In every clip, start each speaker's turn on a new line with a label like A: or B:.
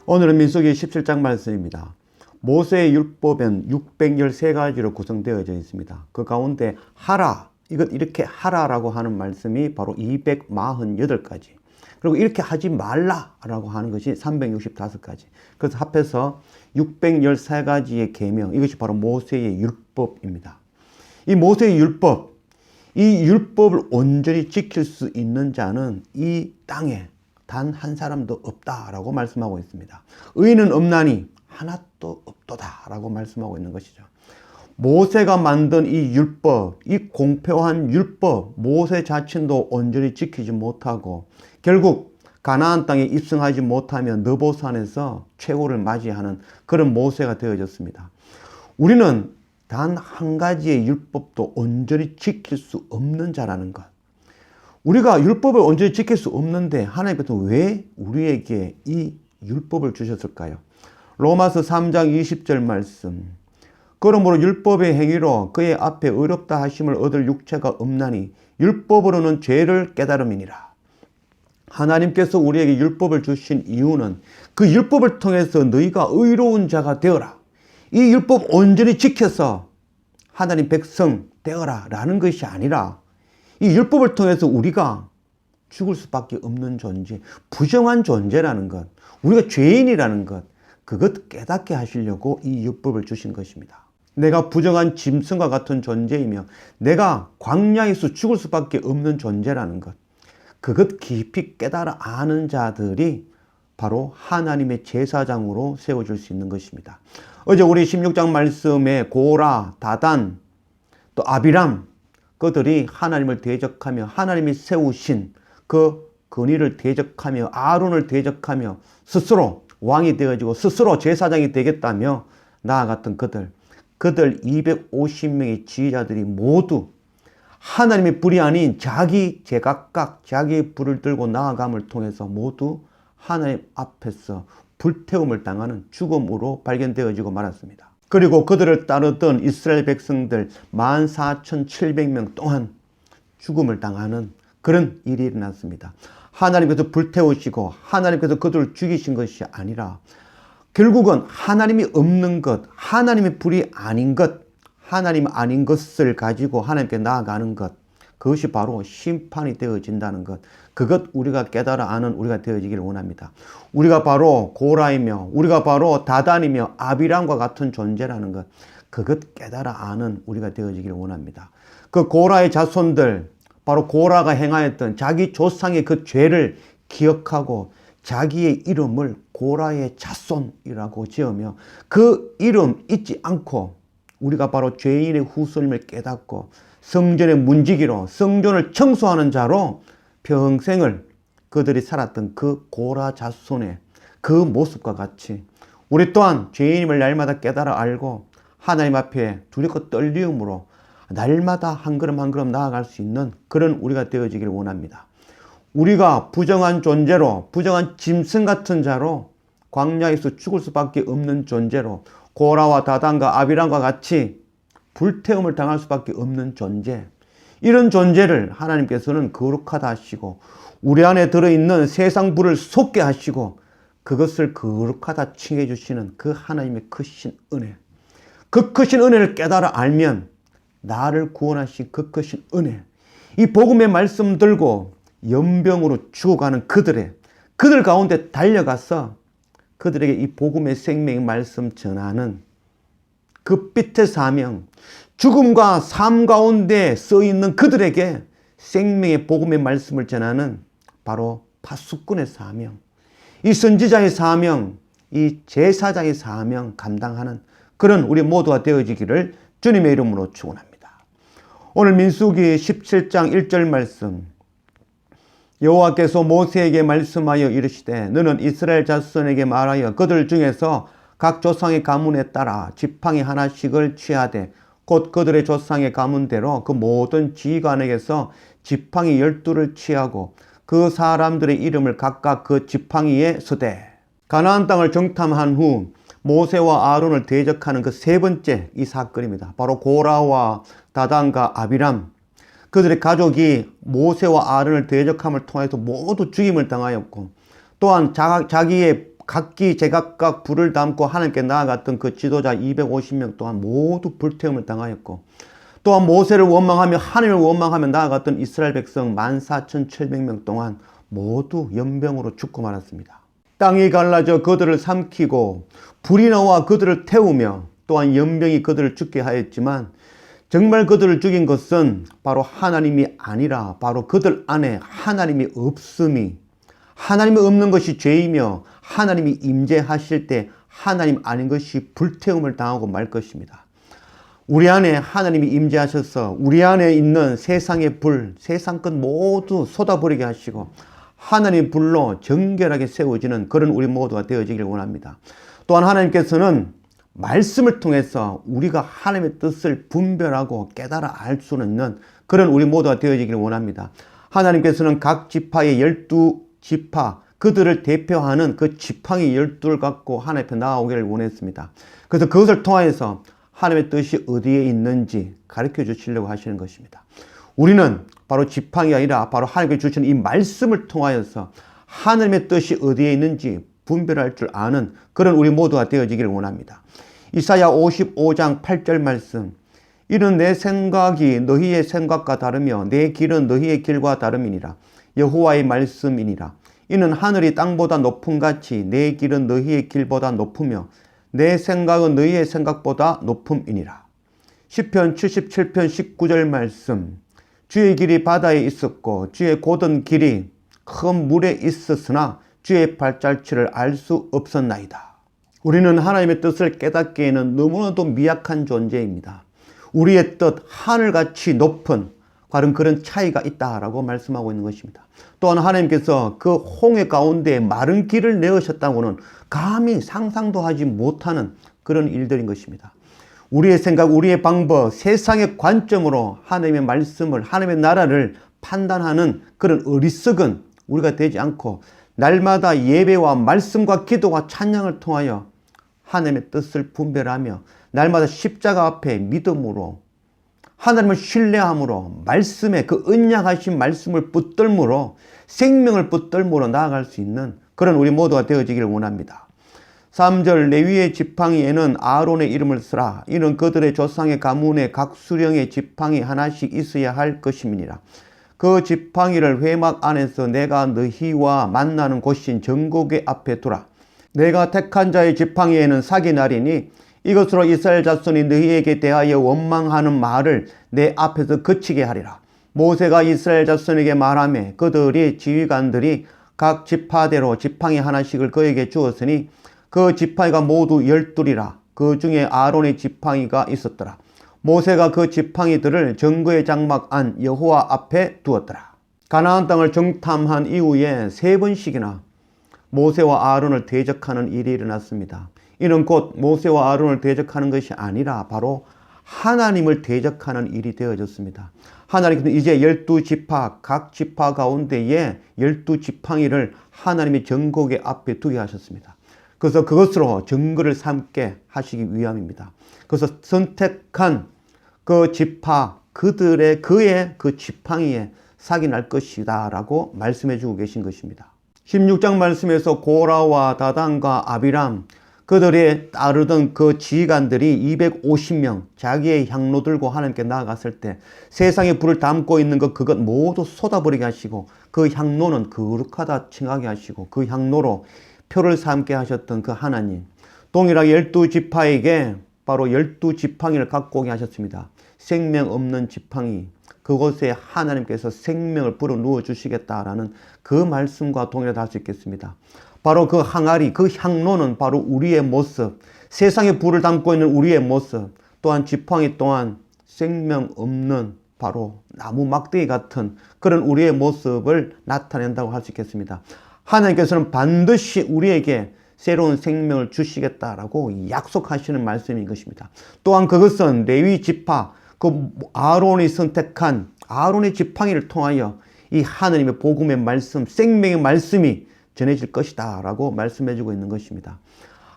A: 오늘은 민수기 17장 말씀입니다. 모세의 율법은 613가지로 구성되어져 있습니다. 그 가운데 하라, 이것 이렇게 하라라고 하는 말씀이 바로 248가지. 그리고 이렇게 하지 말라라고 하는 것이 365가지. 그래서 합해서 613가지의 계명, 이것이 바로 모세의 율법입니다. 이 모세의 율법, 이 율법을 온전히 지킬 수 있는 자는 이 땅에 단 한 사람도 없다라고 말씀하고 있습니다. 의인은 없나니 하나도 없도다라고 말씀하고 있는 것이죠. 모세가 만든 이 율법, 이 공표한 율법, 모세 자신도 온전히 지키지 못하고 결국 가나안 땅에 입성하지 못하며 느보산에서 최후를 맞이하는 그런 모세가 되어졌습니다. 우리는 단 한 가지의 율법도 온전히 지킬 수 없는 자라는 것. 우리가 율법을 온전히 지킬 수 없는데 하나님께서 왜 우리에게 이 율법을 주셨을까요? 로마서 3장 20절 말씀. 그러므로 율법의 행위로 그의 앞에 의롭다 하심을 얻을 육체가 없나니 율법으로는 죄를 깨달음이니라. 하나님께서 우리에게 율법을 주신 이유는 그 율법을 통해서 너희가 의로운 자가 되어라. 이 율법 온전히 지켜서 하나님 백성 되어라 라는 것이 아니라 이 율법을 통해서 우리가 죽을 수밖에 없는 존재, 부정한 존재라는 것, 우리가 죄인이라는 것, 그것 깨닫게 하시려고 이 율법을 주신 것입니다. 내가 부정한 짐승과 같은 존재이며 내가 광야에서 죽을 수밖에 없는 존재라는 것, 그것 깊이 깨달아 아는 자들이 바로 하나님의 제사장으로 세워질 수 있는 것입니다. 어제 우리 16장 말씀에 고라, 다단, 또 아비람, 그들이 하나님을 대적하며 하나님이 세우신 그 건의를 대적하며 아론을 대적하며 스스로 왕이 되어지고 스스로 제사장이 되겠다며 나아갔던 그들 250명의 지휘자들이 모두 하나님의 불이 아닌 자기 제각각 자기의 불을 들고 나아감을 통해서 모두 하나님 앞에서 불태움을 당하는 죽음으로 발견되어지고 말았습니다. 그리고 그들을 따르던 이스라엘 백성들 14,700명 또한 죽음을 당하는 그런 일이 일어났습니다. 하나님께서 불태우시고 하나님께서 그들을 죽이신 것이 아니라 결국은 하나님이 없는 것, 하나님의 불이 아닌 것, 하나님 아닌 것을 가지고 하나님께 나아가는 것, 그것이 바로 심판이 되어진다는 것, 그것 우리가 깨달아 아는 우리가 되어지기를 원합니다. 우리가 바로 고라이며 우리가 바로 다단이며 아비람과 같은 존재라는 것, 그것 깨달아 아는 우리가 되어지기를 원합니다. 그 고라의 자손들, 바로 고라가 행하였던 자기 조상의 그 죄를 기억하고 자기의 이름을 고라의 자손이라고 지으며 그 이름 잊지 않고 우리가 바로 죄인의 후손임을 깨닫고 성전의 문지기로 성전을 청소하는 자로 평생을 그들이 살았던 그 고라 자손의 그 모습과 같이 우리 또한 죄인임을 날마다 깨달아 알고 하나님 앞에 두렵고 떨림으로 날마다 한 걸음 한 걸음 나아갈 수 있는 그런 우리가 되어지기를 원합니다. 우리가 부정한 존재로, 부정한 짐승 같은 자로 광야에서 죽을 수밖에 없는 존재로 고라와 다단과 아비람과 같이 불태움을 당할 수밖에 없는 존재, 이런 존재를 하나님께서는 거룩하다 하시고 우리 안에 들어있는 세상 불을 솟게 하시고 그것을 거룩하다 칭해 주시는 그 하나님의 크신 은혜, 그 크신 은혜를 깨달아 알면 나를 구원하신 그 크신 은혜, 이 복음의 말씀 들고 연병으로 죽어가는 그들 가운데 달려가서 그들에게 이 복음의 생명의 말씀 전하는 그 빛의 사명, 죽음과 삶 가운데 써있는 그들에게 생명의 복음의 말씀을 전하는 바로 파수꾼의 사명, 이 선지자의 사명, 이 제사장의 사명 감당하는 그런 우리 모두가 되어지기를 주님의 이름으로 축원합니다. 오늘 민수기 17장 1절 말씀, 여호와께서 모세에게 말씀하여 이르시되 너는 이스라엘 자손에게 말하여 그들 중에서 각 조상의 가문에 따라 지팡이 하나씩을 취하되 곧 그들의 조상의 가문대로 그 모든 지휘관에게서 지팡이 12를 취하고 그 사람들의 이름을 각각 그 지팡이에 서되. 가나안 땅을 정탐한 후 모세와 아론을 대적하는 그 세 번째 이 사건입니다. 바로 고라와 다단과 아비람, 그들의 가족이 모세와 아론을 대적함을 통해서 모두 죽임을 당하였고 또한 자기의 각기 제각각 불을 담고 하나님께 나아갔던 그 지도자 250명 또한 모두 불태움을 당하였고, 또한 모세를 원망하며 하나님을 원망하며 나아갔던 이스라엘 백성 14,700명 동안 모두 연병으로 죽고 말았습니다. 땅이 갈라져 그들을 삼키고 불이 나와 그들을 태우며 또한 연병이 그들을 죽게 하였지만, 정말 그들을 죽인 것은 바로 하나님이 아니라 바로 그들 안에 하나님이 없음이, 하나님이 없는 것이 죄이며 하나님이 임재하실 때 하나님 아닌 것이 불태움을 당하고 말 것입니다. 우리 안에 하나님이 임재하셔서 우리 안에 있는 세상의 불, 세상 것 모두 쏟아버리게 하시고 하나님의 불로 정결하게 세워지는 그런 우리 모두가 되어지길 원합니다. 또한 하나님께서는 말씀을 통해서 우리가 하나님의 뜻을 분별하고 깨달아 알 수 있는 그런 우리 모두가 되어지길 원합니다. 하나님께서는 각 지파의 12지파, 그들을 대표하는 그 지팡이 12를 갖고 하나님 앞에 나아오기를 원했습니다. 그래서 그것을 통해서 하나님의 뜻이 어디에 있는지 가르쳐 주시려고 하시는 것입니다. 우리는 바로 지팡이가 아니라 바로 하나님께 주시는 이 말씀을 통하여서 하나님의 뜻이 어디에 있는지 분별할 줄 아는 그런 우리 모두가 되어지기를 원합니다. 이사야 55장 8절 말씀, 이는 내 생각이 너희의 생각과 다르며 내 길은 너희의 길과 다름이니라. 여호와의 말씀이니라. 이는 하늘이 땅보다 높음같이 내 길은 너희의 길보다 높으며 내 생각은 너희의 생각보다 높음이니라. 시편 77편 19절 말씀, 주의 길이 바다에 있었고 주의 곧은 길이 큰 물에 있었으나 주의 발자취를 알 수 없었나이다. 우리는 하나님의 뜻을 깨닫기에는 너무나도 미약한 존재입니다. 우리의 뜻, 하늘같이 높은 바로 그런 차이가 있다라고 말씀하고 있는 것입니다. 또한 하나님께서 그 홍해 가운데 마른 길을 내으셨다고는 감히 상상도 하지 못하는 그런 일들인 것입니다. 우리의 생각, 우리의 방법, 세상의 관점으로 하나님의 말씀을, 하나님의 나라를 판단하는 그런 어리석은 우리가 되지 않고 날마다 예배와 말씀과 기도와 찬양을 통하여 하나님의 뜻을 분별하며 날마다 십자가 앞에 믿음으로 하나님을 신뢰함으로 말씀에 그 언약하신 말씀을 붙들므로 생명을 붙들므로 나아갈 수 있는 그런 우리 모두가 되어지기를 원합니다. 3절 레위의 지팡이에는 아론의 이름을 쓰라. 이는 그들의 조상의 가문에 각 수령의 지팡이 하나씩 있어야 할 것임이니라. 그 지팡이를 회막 안에서 내가 너희와 만나는 곳인 정곡의 앞에 두라. 내가 택한 자의 지팡이에는 사기 날이니 이것으로 이스라엘 자손이 너희에게 대하여 원망하는 말을 내 앞에서 그치게 하리라. 모세가 이스라엘 자손에게 말하며 그들이 지휘관들이 각 지파대로 지팡이 하나씩을 그에게 주었으니 그 지팡이가 모두 12이라. 그 중에 아론의 지팡이가 있었더라. 모세가 그 지팡이들을 정거의 장막 안 여호와 앞에 두었더라. 가나안 땅을 정탐한 이후에 3번씩이나 모세와 아론을 대적하는 일이 일어났습니다. 이는 곧 모세와 아론을 대적하는 것이 아니라 바로 하나님을 대적하는 일이 되어졌습니다. 하나님께서는 이제 12지파, 각 지파 가운데에 12지팡이를 하나님의 정곡의 앞에 두게 하셨습니다. 그래서 그것으로 정거를 삼게 하시기 위함입니다. 그래서 선택한 그 지파, 그의 그 지팡이에 삭이 날 것이다 라고 말씀해 주고 계신 것입니다. 16장 말씀에서 고라와 다단과 아비람, 그들의 따르던 그 지휘관들이 250명 자기의 향로 들고 하나님께 나아갔을 때 세상에 불을 담고 있는 그것 모두 쏟아버리게 하시고 그 향로는 거룩하다 칭하게 하시고 그 향로로 표를 삼게 하셨던 그 하나님, 동일하게 12지파에게 바로 12지팡이를 갖고 오게 하셨습니다. 생명 없는 지팡이, 그곳에 하나님께서 생명을 불어넣어 주시겠다라는 그 말씀과 동일하다 할 수 있겠습니다. 바로 그 항아리, 그 향로는 바로 우리의 모습, 세상에 불을 담고 있는 우리의 모습, 또한 지팡이 또한 생명 없는 바로 나무 막대기 같은 그런 우리의 모습을 나타낸다고 할 수 있겠습니다. 하나님께서는 반드시 우리에게 새로운 생명을 주시겠다라고 약속하시는 말씀인 것입니다. 또한 그것은 레위 지파, 그 아론이 선택한 아론의 지팡이를 통하여 이 하나님의 복음의 말씀, 생명의 말씀이 전해질 것이다 라고 말씀해주고 있는 것입니다.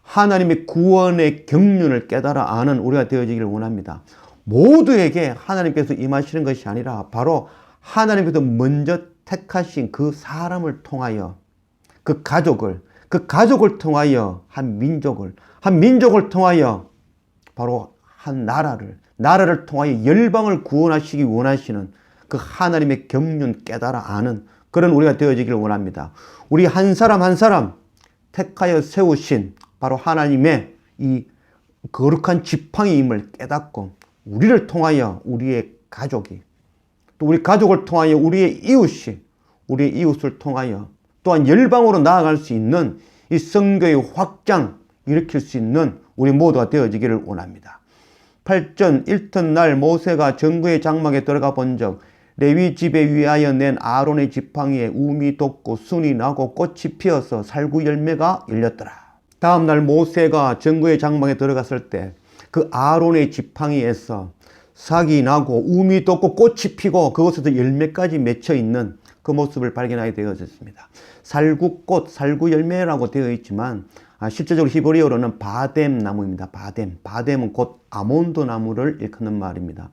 A: 하나님의 구원의 경륜을 깨달아 아는 우리가 되어지기를 원합니다. 모두에게 하나님께서 임하시는 것이 아니라 바로 하나님께서 먼저 택하신 그 사람을 통하여 그 가족을, 그 가족을 통하여 한 민족을 통하여 바로 한 나라를 통하여 열방을 구원하시기 원하시는 그 하나님의 경륜 깨달아 아는 그런 우리가 되어지기를 원합니다. 우리 한 사람 한 사람 택하여 세우신 바로 하나님의 이 거룩한 지팡이임을 깨닫고 우리를 통하여 우리의 가족이 또 우리 가족을 통하여 우리의 이웃을 통하여 또한 열방으로 나아갈 수 있는 이 성교의 확장 일으킬 수 있는 우리 모두가 되어지기를 원합니다. 8전 이튿날 모세가 정거의 장막에 들어가 본즉 레위 집에 위하여 낸 아론의 지팡이에 우미 돋고 순이 나고 꽃이 피어서 살구 열매가 열렸더라. 다음날 모세가 정거의 장막에 들어갔을 때 그 아론의 지팡이에서 삭이 나고 우미 돋고 꽃이 피고 그곳에서 열매까지 맺혀 있는 그 모습을 발견하게 되어졌습니다. 살구꽃, 살구열매라고 되어 있지만 실제적으로 히브리어로는 바뎀 나무입니다. 바뎀은 곧 아몬드 나무를 일컫는 말입니다.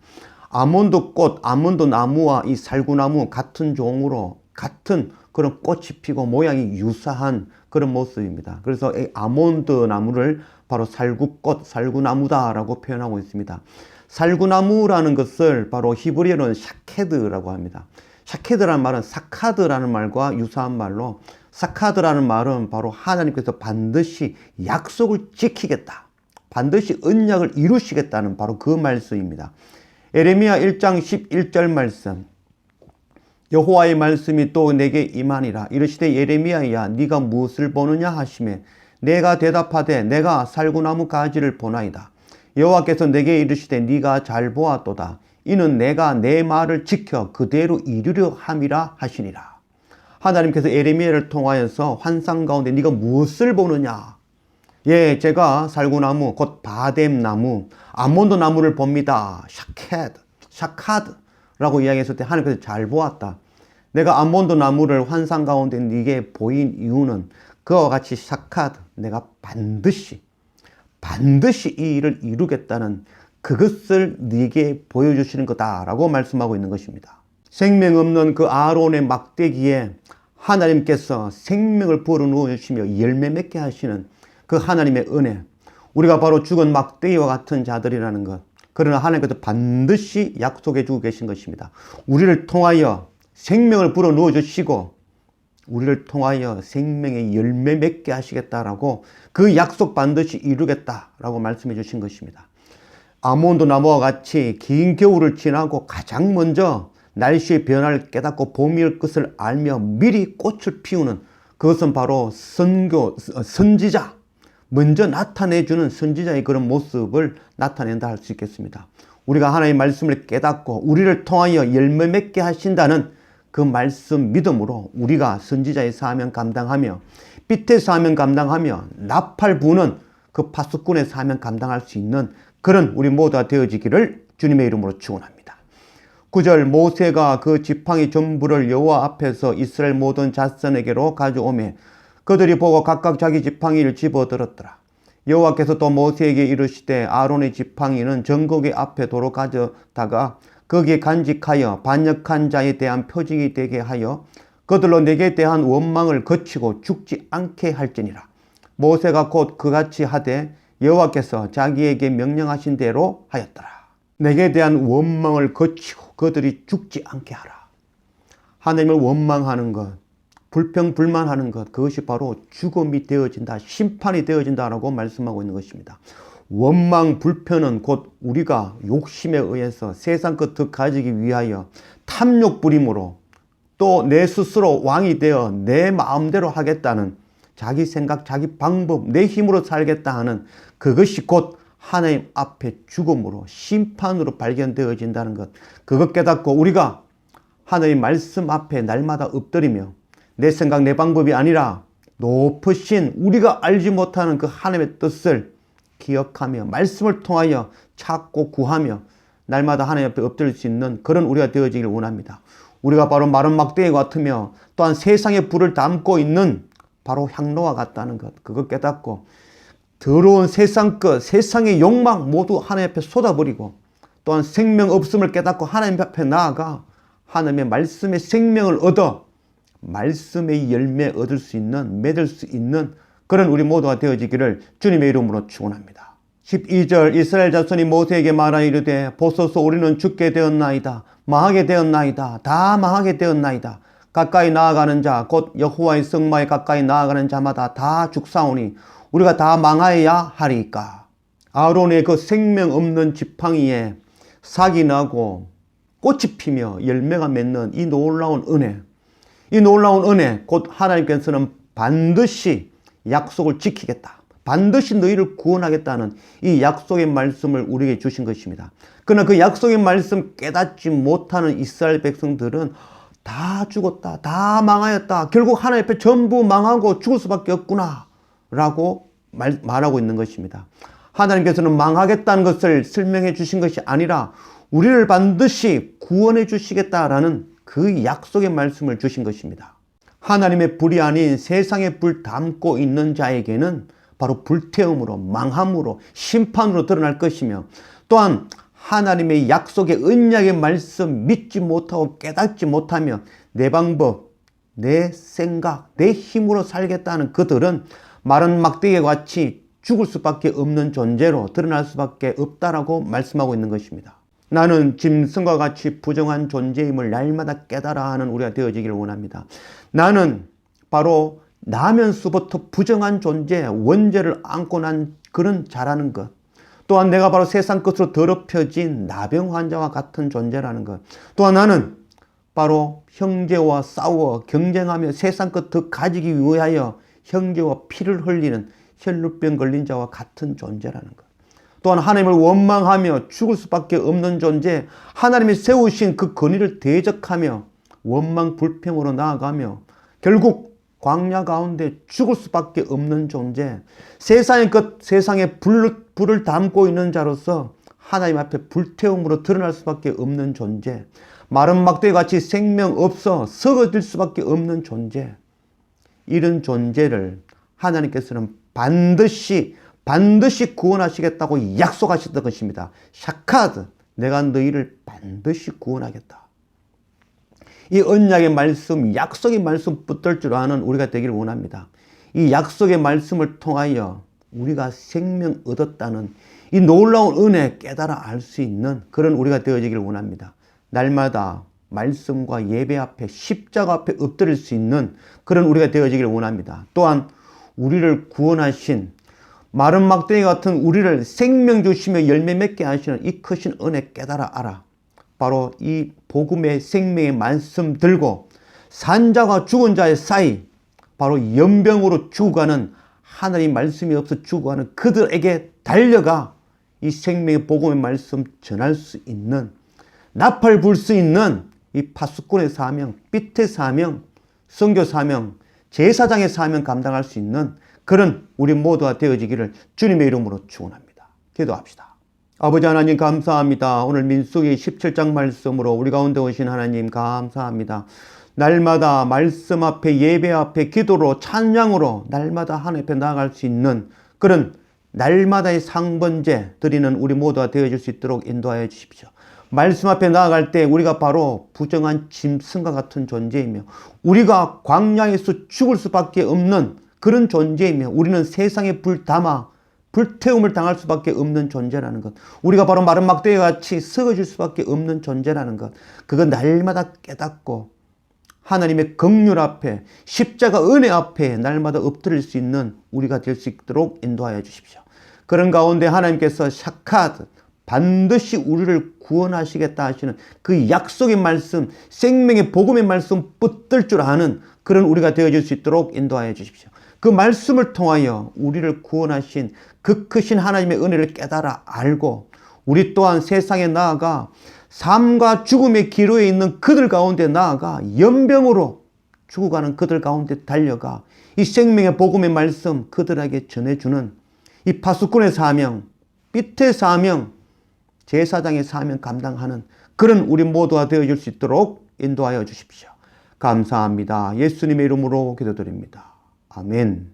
A: 아몬드 꽃, 아몬드 나무와 이 살구나무 같은 종으로 같은 그런 꽃이 피고 모양이 유사한 그런 모습입니다. 그래서 이 아몬드 나무를 바로 살구꽃, 살구나무다라고 표현하고 있습니다. 살구나무라는 것을 바로 히브리어로는 샤케드라고 합니다. 샤케드라는 말은 사카드라는 말과 유사한 말로 사카드라는 말은 바로 하나님께서 반드시 약속을 지키겠다. 반드시 언약을 이루시겠다는 바로 그 말씀입니다. 에레미야 1장 11절 말씀. 여호와의 말씀이 또 내게 임하니라. 이르시되 예레미야야 네가 무엇을 보느냐 하시매 내가 대답하되 내가 살구나무 가지를 보나이다. 여호와께서 내게 이르시되 네가 잘 보았도다. 이는 내가 내 말을 지켜 그대로 이루려 함이라 하시니라. 하나님께서 예레미야를 통하여서 환상 가운데 네가 무엇을 보느냐? 예, 제가 살구나무 곧 바뎀나무, 아몬드 나무를 봅니다. 샤카드라고 이야기했을 때 하나님께서 잘 보았다. 내가 아몬드 나무를 환상 가운데 네게 보인 이유는 그와 같이 샤카드, 내가 반드시 이 일을 이루겠다는 그것을 네게 보여주시는 거다라고 말씀하고 있는 것입니다. 생명 없는 그 아론의 막대기에 하나님께서 생명을 불어넣어 주시며 열매 맺게 하시는 그 하나님의 은혜, 우리가 바로 죽은 막대기와 같은 자들이라는 것, 그러나 하나님께서 반드시 약속해 주고 계신 것입니다. 우리를 통하여 생명을 불어넣어 주시고 우리를 통하여 생명의 열매 맺게 하시겠다라고 그 약속 반드시 이루겠다라고 말씀해 주신 것입니다. 아몬드 나무와 같이 긴 겨울을 지나고 가장 먼저 날씨의 변화를 깨닫고 봄이 올 것을 알며 미리 꽃을 피우는 그것은 바로 선지자, 먼저 나타내주는 선지자의 그런 모습을 나타낸다 할 수 있겠습니다. 우리가 하나님의 말씀을 깨닫고 우리를 통하여 열매 맺게 하신다는 그 말씀 믿음으로 우리가 선지자의 사명 감당하며 빛의 사명 감당하며 나팔 부는 그 파수꾼의 사명 감당할 수 있는 그런 우리 모두가 되어지기를 주님의 이름으로 축원합니다. 9절 모세가 그 지팡이 전부를 여호와 앞에서 이스라엘 모든 자손에게로 가져오매 그들이 보고 각각 자기 지팡이를 집어들었더라. 여호와께서 또 모세에게 이르시되 아론의 지팡이는 정거기 앞에 도로 가져다가 거기에 간직하여 반역한 자에 대한 표징이 되게 하여 그들로 내게 대한 원망을 거치고 죽지 않게 할지니라. 모세가 곧 그같이 하되 여호와께서 자기에게 명령하신 대로 하였더라. 내게 대한 원망을 거치고 그들이 죽지 않게 하라. 하나님을 원망하는 것, 불평불만하는 것, 그것이 바로 죽음이 되어진다, 심판이 되어진다라고 말씀하고 있는 것입니다. 원망, 불편은 곧 우리가 욕심에 의해서 세상 것을 가지기 위하여 탐욕 부림으로 또 내 스스로 왕이 되어 내 마음대로 하겠다는 자기 생각, 자기 방법, 내 힘으로 살겠다 하는 그것이 곧 하나님 앞에 죽음으로 심판으로 발견되어진다는 것, 그것 깨닫고 우리가 하나님 말씀 앞에 날마다 엎드리며 내 생각, 내 방법이 아니라 높으신 우리가 알지 못하는 그 하나님의 뜻을 기억하며 말씀을 통하여 찾고 구하며 날마다 하나님 앞에 엎드릴 수 있는 그런 우리가 되어지기를 원합니다. 우리가 바로 마른 막대기 같으며 또한 세상의 불을 담고 있는 바로 향로와 같다는 것, 그것 깨닫고 더러운 세상 것, 세상의 욕망 모두 하나님 앞에 쏟아버리고 또한 생명 없음을 깨닫고 하나님 앞에 나아가 하나님의 말씀의 생명을 얻어 말씀의 열매 얻을 수 있는, 맺을 수 있는 그런 우리 모두가 되어지기를 주님의 이름으로 축원합니다. 12절 이스라엘 자손이 모세에게 말하 이르되 보소서 우리는 죽게 되었나이다. 망하게 되었나이다. 다 망하게 되었나이다. 가까이 나아가는 자 곧 여호와의 성막에 가까이 나아가는 자마다 다 죽사오니 우리가 다 망하여야 하리이까. 아론의 그 생명 없는 지팡이에 삭이 나고 꽃이 피며 열매가 맺는 이 놀라운 은혜, 이 놀라운 은혜 곧 하나님께서는 반드시 약속을 지키겠다. 반드시 너희를 구원하겠다는 이 약속의 말씀을 우리에게 주신 것입니다. 그러나 그 약속의 말씀 깨닫지 못하는 이스라엘 백성들은 다 죽었다, 다 망하였다, 결국 하나님 앞에 전부 망하고 죽을 수밖에 없구나 라고 말하고 있는 것입니다. 하나님께서는 망하겠다는 것을 설명해 주신 것이 아니라 우리를 반드시 구원해 주시겠다라는 그 약속의 말씀을 주신 것입니다. 하나님의 불이 아닌 세상의 불 담고 있는 자에게는 바로 불태움으로, 망함으로, 심판으로 드러날 것이며, 또한 하나님의 약속의 언약의 말씀 믿지 못하고 깨닫지 못하며 내 방법, 내 생각, 내 힘으로 살겠다는 그들은 마른 막대기 같이 죽을 수밖에 없는 존재로 드러날 수밖에 없다라고 말씀하고 있는 것입니다. 나는 짐승과 같이 부정한 존재임을 날마다 깨달아 하는 우리가 되어지기를 원합니다. 나는 바로 나면서부터 부정한 존재, 원죄를 안고 난 그런 자라는 것. 또한 내가 바로 세상 끝으로 더럽혀진 나병 환자와 같은 존재라는 것. 또한 나는 바로 형제와 싸워 경쟁하며 세상 끝 더 가지기 위하여 형제와 피를 흘리는 혈루병 걸린 자와 같은 존재라는 것. 또한 하나님을 원망하며 죽을 수밖에 없는 존재, 하나님이 세우신 그 권위를 대적하며 원망 불평으로 나아가며 결국 광야 가운데 죽을 수밖에 없는 존재, 세상의 것, 세상에 불을 담고 있는 자로서 하나님 앞에 불태움으로 드러날 수밖에 없는 존재, 마른 막대기 같이 생명 없어 썩어질 수밖에 없는 존재, 이런 존재를 하나님께서는 반드시 구원하시겠다고 약속하셨던 것입니다. 샤카드, 내가 너희를 반드시 구원하겠다. 이 언약의 말씀, 약속의 말씀 붙들 줄 아는 우리가 되기를 원합니다. 이 약속의 말씀을 통하여 우리가 생명 얻었다는 이 놀라운 은혜 깨달아 알 수 있는 그런 우리가 되어지기를 원합니다. 날마다 말씀과 예배 앞에 십자가 앞에 엎드릴 수 있는 그런 우리가 되어지기를 원합니다. 또한 우리를 구원하신 마른 막대기 같은 우리를 생명 주시며 열매 맺게 하시는 이 크신 은혜 깨달아 알아. 바로 이 복음의 생명의 말씀 들고 산자가 죽은 자의 사이, 바로 연병으로 죽어가는, 하나님 말씀이 없어 죽어가는 그들에게 달려가 이 생명의 복음의 말씀 전할 수 있는, 나팔 불 수 있는 이 파수꾼의 사명, 삐태 사명, 선교 사명, 제사장의 사명 감당할 수 있는 그런 우리 모두가 되어지기를 주님의 이름으로 축원합니다. 기도합시다. 아버지 하나님 감사합니다. 오늘 민수기 17장 말씀으로 우리 가운데 오신 하나님 감사합니다. 날마다 말씀 앞에 예배 앞에 기도로 찬양으로 날마다 하나님 앞에 나아갈 수 있는 그런 날마다의 상번제 드리는 우리 모두가 되어질 수 있도록 인도하여 주십시오. 말씀 앞에 나아갈 때 우리가 바로 부정한 짐승과 같은 존재이며 우리가 광야에서 죽을 수밖에 없는 그런 존재이며 우리는 세상에 불 담아 불태움을 당할 수밖에 없는 존재라는 것, 우리가 바로 마른 막대기 같이 썩어질 수밖에 없는 존재라는 것, 그거 날마다 깨닫고 하나님의 긍휼 앞에 십자가 은혜 앞에 날마다 엎드릴 수 있는 우리가 될 수 있도록 인도하여 주십시오. 그런 가운데 하나님께서 샤카드, 반드시 우리를 구원하시겠다 하시는 그 약속의 말씀, 생명의 복음의 말씀 붙들 줄 아는 그런 우리가 되어질 수 있도록 인도하여 주십시오. 그 말씀을 통하여 우리를 구원하신 그 크신 하나님의 은혜를 깨달아 알고 우리 또한 세상에 나아가 삶과 죽음의 기로에 있는 그들 가운데 나아가 연병으로 죽어가는 그들 가운데 달려가 이 생명의 복음의 말씀 그들에게 전해주는 이 파수꾼의 사명, 삐태 사명, 제사장의 사명 감당하는 그런 우리 모두가 되어줄 수 있도록 인도하여 주십시오. 감사합니다. 예수님의 이름으로 기도드립니다. 아멘.